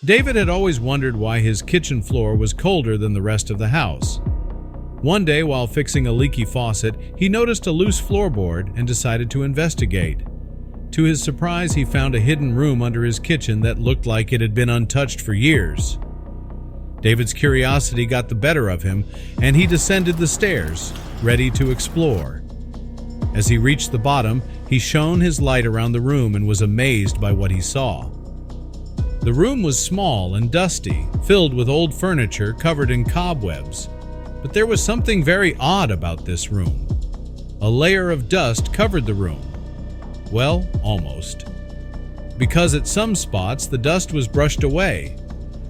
David had always wondered why his kitchen floor was colder than the rest of the house. One day, while fixing a leaky faucet, he noticed a loose floorboard and decided to investigate. To his surprise, he found a hidden room under his kitchen that looked like it had been untouched for years. David's curiosity got the better of him, and he descended the stairs, ready to explore. As he reached the bottom, he shone his light around the room and was amazed by what he saw. The room was small and dusty, filled with old furniture covered in cobwebs. But there was something very odd about this room. A layer of dust covered the room. Well, almost. Because at some spots the dust was brushed away.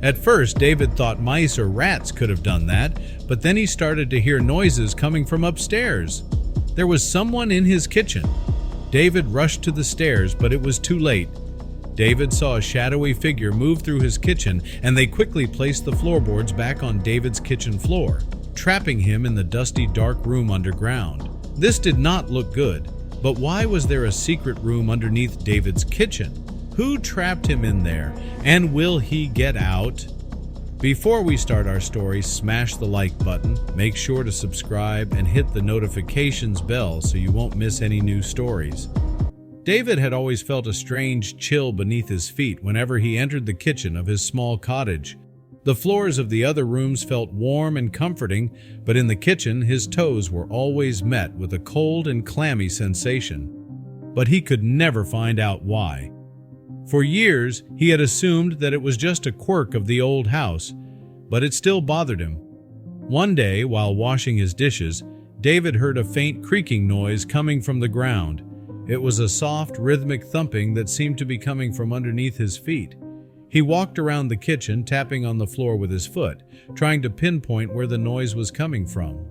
At first, David thought mice or rats could have done that, but then he started to hear noises coming from upstairs. There was someone in his kitchen. David rushed to the stairs, but it was too late. David saw a shadowy figure move through his kitchen, and they quickly placed the floorboards back on David's kitchen floor, trapping him in the dusty, dark room underground. This did not look good, but why was there a secret room underneath David's kitchen? Who trapped him in there, and will he get out? Before we start our story, smash the like button, make sure to subscribe, and hit the notifications bell so you won't miss any new stories. David had always felt a strange chill beneath his feet whenever he entered the kitchen of his small cottage. The floors of the other rooms felt warm and comforting, but in the kitchen his toes were always met with a cold and clammy sensation. But he could never find out why. For years, he had assumed that it was just a quirk of the old house, but it still bothered him. One day, while washing his dishes, David heard a faint creaking noise coming from the ground. It was a soft, rhythmic thumping that seemed to be coming from underneath his feet. He walked around the kitchen, tapping on the floor with his foot, trying to pinpoint where the noise was coming from.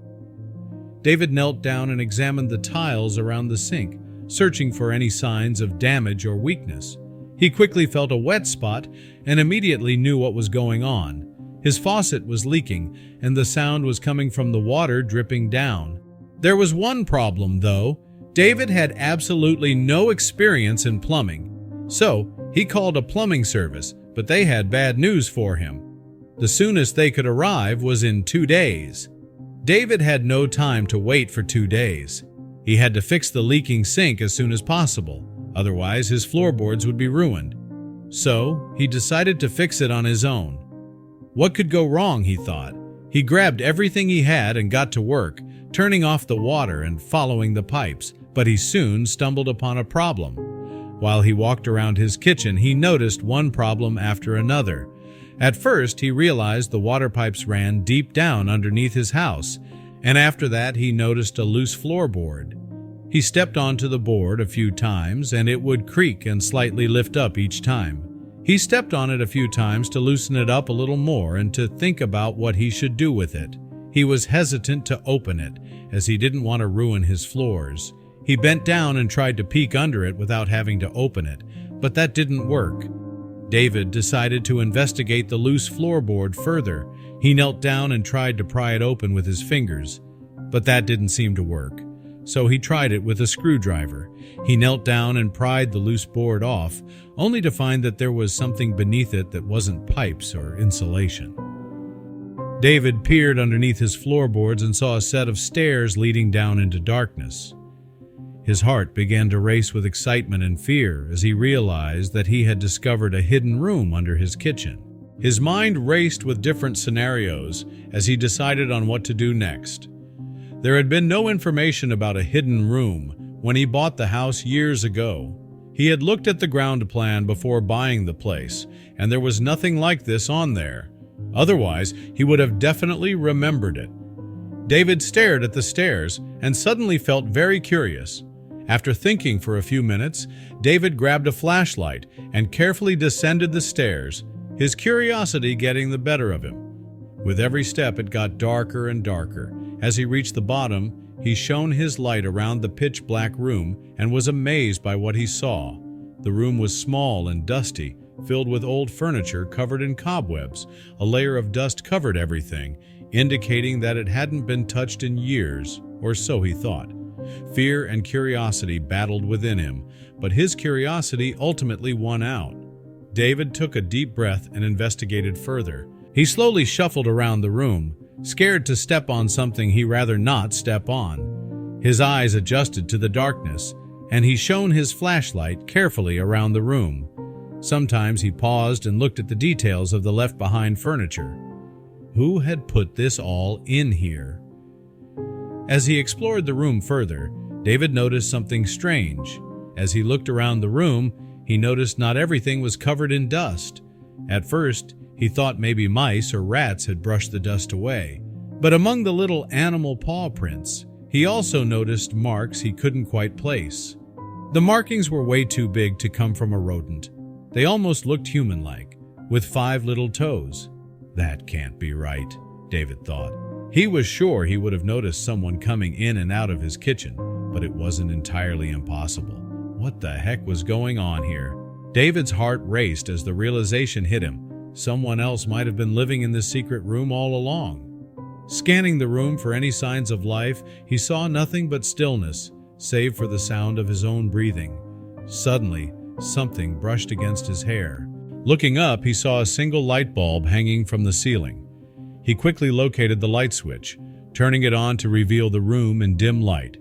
David knelt down and examined the tiles around the sink, searching for any signs of damage or weakness. He quickly felt a wet spot and immediately knew what was going on. His faucet was leaking, and the sound was coming from the water dripping down. There was one problem, though. David had absolutely no experience in plumbing. So, he called a plumbing service, but they had bad news for him. The soonest they could arrive was in 2 days. David had no time to wait for 2 days. He had to fix the leaking sink as soon as possible. Otherwise, his floorboards would be ruined. So, he decided to fix it on his own. What could go wrong, he thought. He grabbed everything he had and got to work, turning off the water and following the pipes, but he soon stumbled upon a problem. While he walked around his kitchen, he noticed one problem after another. At first, he realized the water pipes ran deep down underneath his house, and after that, he noticed a loose floorboard. He stepped onto the board a few times, and it would creak and slightly lift up each time. He stepped on it a few times to loosen it up a little more and to think about what he should do with it. He was hesitant to open it, as he didn't want to ruin his floors. He bent down and tried to peek under it without having to open it, but that didn't work. David decided to investigate the loose floorboard further. He knelt down and tried to pry it open with his fingers, but that didn't seem to work. So he tried it with a screwdriver. He knelt down and pried the loose board off, only to find that there was something beneath it that wasn't pipes or insulation. David peered underneath his floorboards and saw a set of stairs leading down into darkness. His heart began to race with excitement and fear as he realized that he had discovered a hidden room under his kitchen. His mind raced with different scenarios as he decided on what to do next. There had been no information about a hidden room when he bought the house years ago. He had looked at the ground plan before buying the place, and there was nothing like this on there. Otherwise, he would have definitely remembered it. David stared at the stairs and suddenly felt very curious. After thinking for a few minutes, David grabbed a flashlight and carefully descended the stairs, his curiosity getting the better of him. With every step, it got darker and darker. As he reached the bottom, he shone his light around the pitch-black room and was amazed by what he saw. The room was small and dusty, filled with old furniture covered in cobwebs. A layer of dust covered everything, indicating that it hadn't been touched in years, or so he thought. Fear and curiosity battled within him, but his curiosity ultimately won out. David took a deep breath and investigated further. He slowly shuffled around the room, scared to step on something he rather not step on. His eyes adjusted to the darkness, and he shone his flashlight carefully around the room. Sometimes he paused and looked at the details of the left-behind furniture. Who had put this all in here? As he explored the room further, David noticed something strange. As he looked around the room, he noticed not everything was covered in dust. At first, he thought maybe mice or rats had brushed the dust away. But among the little animal paw prints, he also noticed marks he couldn't quite place. The markings were way too big to come from a rodent. They almost looked human-like, with 5 little toes. That can't be right, David thought. He was sure he would have noticed someone coming in and out of his kitchen, but it wasn't entirely impossible. What the heck was going on here? David's heart raced as the realization hit him. Someone else might have been living in this secret room all along. Scanning the room for any signs of life, he saw nothing but stillness, save for the sound of his own breathing. Suddenly, something brushed against his hair. Looking up, he saw a single light bulb hanging from the ceiling. He quickly located the light switch, turning it on to reveal the room in dim light.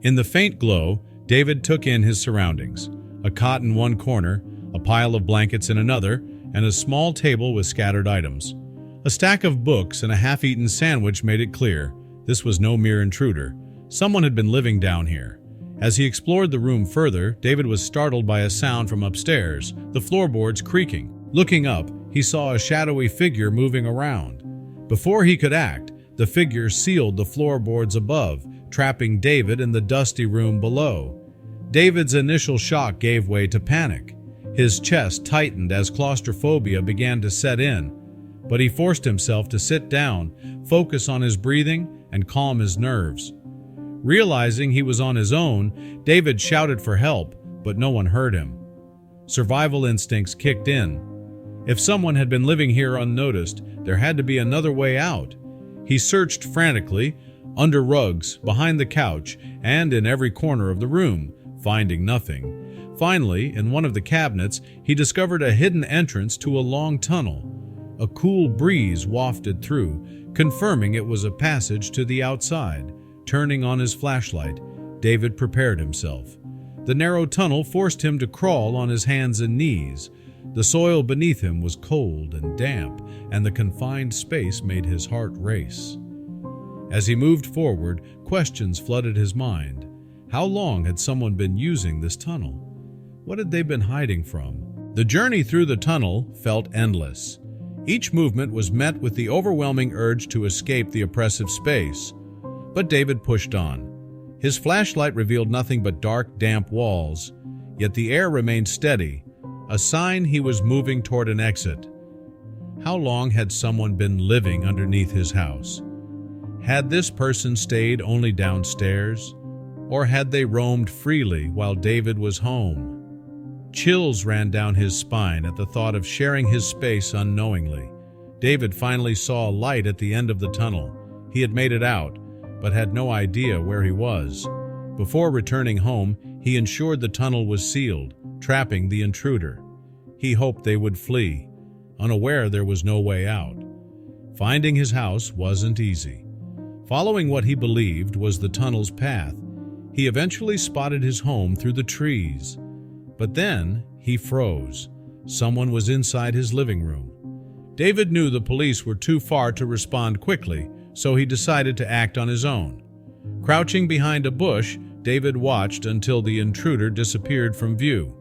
In the faint glow, David took in his surroundings. A cot in one corner, a pile of blankets in another, and a small table with scattered items. A stack of books and a half-eaten sandwich made it clear this was no mere intruder. Someone had been living down here. As he explored the room further, David was startled by a sound from upstairs, the floorboards creaking. Looking up, he saw a shadowy figure moving around. Before he could act, the figure sealed the floorboards above, trapping David in the dusty room below. David's initial shock gave way to panic. His chest tightened as claustrophobia began to set in, but he forced himself to sit down, focus on his breathing, and calm his nerves. Realizing he was on his own, David shouted for help, but no one heard him. Survival instincts kicked in. If someone had been living here unnoticed, there had to be another way out. He searched frantically, under rugs, behind the couch, and in every corner of the room, finding nothing. Finally, in one of the cabinets, he discovered a hidden entrance to a long tunnel. A cool breeze wafted through, confirming it was a passage to the outside. Turning on his flashlight, David prepared himself. The narrow tunnel forced him to crawl on his hands and knees. The soil beneath him was cold and damp, and the confined space made his heart race. As he moved forward, questions flooded his mind. How long had someone been using this tunnel? What had they been hiding from? The journey through the tunnel felt endless. Each movement was met with the overwhelming urge to escape the oppressive space. But David pushed on. His flashlight revealed nothing but dark, damp walls, yet the air remained steady, a sign he was moving toward an exit. How long had someone been living underneath his house? Had this person stayed only downstairs, or had they roamed freely while David was home? Chills ran down his spine at the thought of sharing his space unknowingly. David finally saw a light at the end of the tunnel. He had made it out, but had no idea where he was. Before returning home, he ensured the tunnel was sealed, trapping the intruder. He hoped they would flee, unaware there was no way out. Finding his house wasn't easy. Following what he believed was the tunnel's path, he eventually spotted his home through the trees. But then he froze. Someone was inside his living room. David knew the police were too far to respond quickly, so he decided to act on his own. Crouching behind a bush, David watched until the intruder disappeared from view.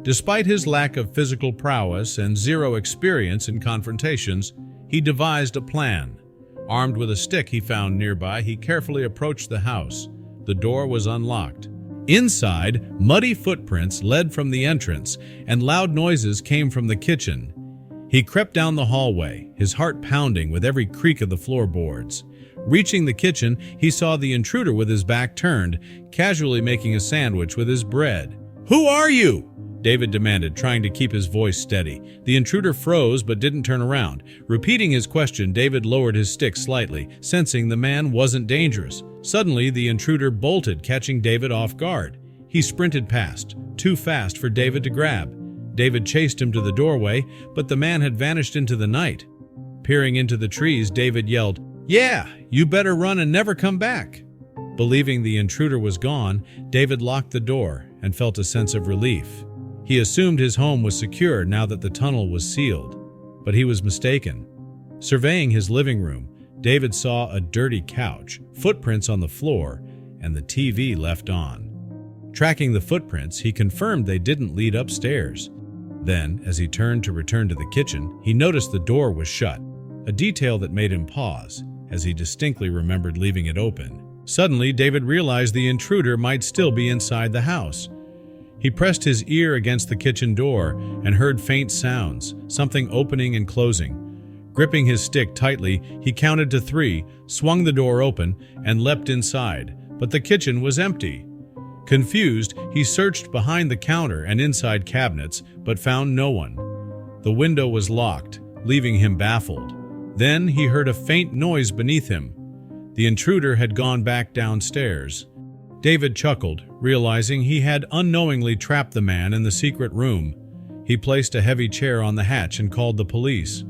Despite his lack of physical prowess and zero experience in confrontations, he devised a plan. Armed with a stick he found nearby, he carefully approached the house. The door was unlocked. Inside, muddy footprints led from the entrance, and loud noises came from the kitchen. He crept down the hallway, his heart pounding with every creak of the floorboards. Reaching the kitchen, he saw the intruder with his back turned, casually making a sandwich with his bread. "Who are you?" David demanded, trying to keep his voice steady. The intruder froze but didn't turn around. Repeating his question, David lowered his stick slightly, sensing the man wasn't dangerous. Suddenly, the intruder bolted, catching David off guard. He sprinted past, too fast for David to grab. David chased him to the doorway, but the man had vanished into the night. Peering into the trees, David yelled, "Yeah, you better run and never come back." Believing the intruder was gone, David locked the door and felt a sense of relief. He assumed his home was secure now that the tunnel was sealed, but he was mistaken. Surveying his living room, David saw a dirty couch, footprints on the floor, and the TV left on. Tracking the footprints, he confirmed they didn't lead upstairs. Then, as he turned to return to the kitchen, he noticed the door was shut, a detail that made him pause, as he distinctly remembered leaving it open. Suddenly, David realized the intruder might still be inside the house. He pressed his ear against the kitchen door and heard faint sounds, something opening and closing. Gripping his stick tightly, he counted to 3, swung the door open, and leapt inside, but the kitchen was empty. Confused, he searched behind the counter and inside cabinets, but found no one. The window was locked, leaving him baffled. Then he heard a faint noise beneath him. The intruder had gone back downstairs. David chuckled, realizing he had unknowingly trapped the man in the secret room. He placed a heavy chair on the hatch and called the police.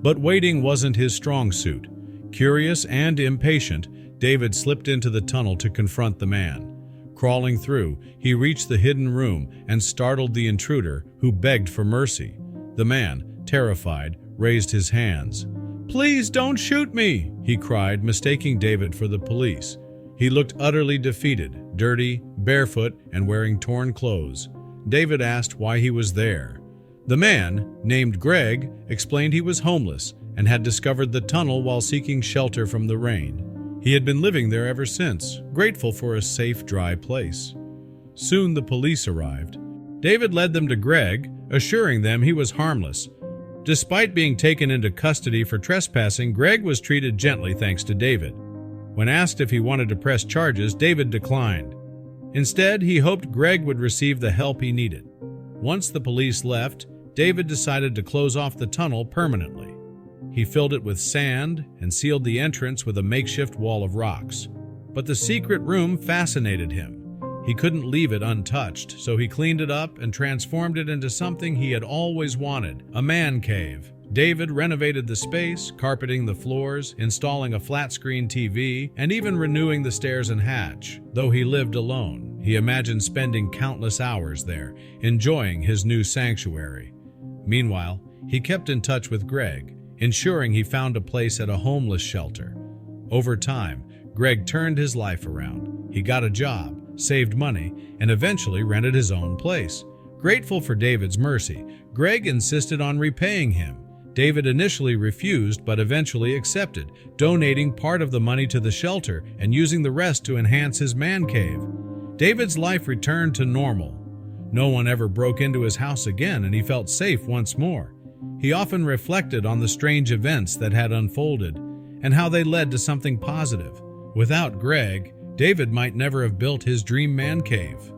But waiting wasn't his strong suit. Curious and impatient, David slipped into the tunnel to confront the man. Crawling through, he reached the hidden room and startled the intruder, who begged for mercy. The man, terrified, raised his hands. "Please don't shoot me!" he cried, mistaking David for the police. He looked utterly defeated, dirty, barefoot, and wearing torn clothes. David asked why he was there. The man, named Greg, explained he was homeless and had discovered the tunnel while seeking shelter from the rain. He had been living there ever since, grateful for a safe, dry place. Soon the police arrived. David led them to Greg, assuring them he was harmless. Despite being taken into custody for trespassing, Greg was treated gently thanks to David. When asked if he wanted to press charges, David declined. Instead, he hoped Greg would receive the help he needed. Once the police left, David decided to close off the tunnel permanently. He filled it with sand and sealed the entrance with a makeshift wall of rocks. But the secret room fascinated him. He couldn't leave it untouched, so he cleaned it up and transformed it into something he had always wanted, a man cave. David renovated the space, carpeting the floors, installing a flat-screen TV, and even renewing the stairs and hatch. Though he lived alone, he imagined spending countless hours there, enjoying his new sanctuary. Meanwhile, he kept in touch with Greg, ensuring he found a place at a homeless shelter. Over time, Greg turned his life around. He got a job, saved money, and eventually rented his own place. Grateful for David's mercy, Greg insisted on repaying him. David initially refused but eventually accepted, donating part of the money to the shelter and using the rest to enhance his man cave. David's life returned to normal. No one ever broke into his house again, and he felt safe once more. He often reflected on the strange events that had unfolded and how they led to something positive. Without Greg, David might never have built his dream man cave.